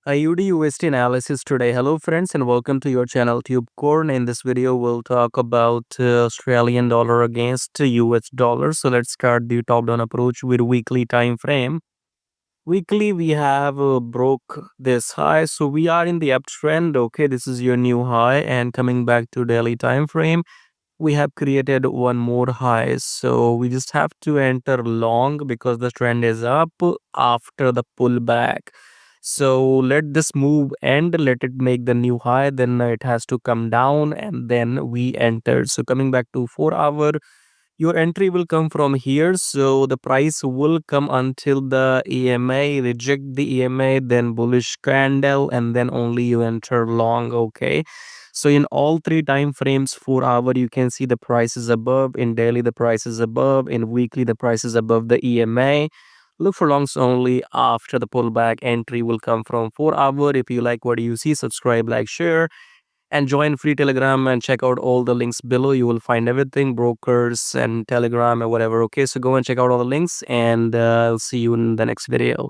AUDUSD analysis today. Hello friends and welcome to your channel TubeCore. And in this video we'll talk about Australian dollar against US dollar. So let's start the top down approach with weekly time frame. Weekly we have broke this high, so we are in the uptrend. Okay, this is your new high, and coming back to daily time frame, we have created one more high, so we just have to enter long because the trend is up after the pullback. So let this move end, let it make the new high, then it has to come down and then we enter. So coming back to 4 hour, your entry will come from here, so the price will come until the EMA, reject the EMA, then bullish candle, and then only you enter long. Okay, so in all three time frames, 4 hour, you can see the price is above, in daily the price is above, in weekly the price is above the EMA. Look for longs only after the pullback. Entry will come from 4 hour. If you like what you see, subscribe, like, share, and join free Telegram and check out all the links below. You will find everything, brokers and Telegram and whatever. Okay, so go and check out all the links, and I'll see you in the next video.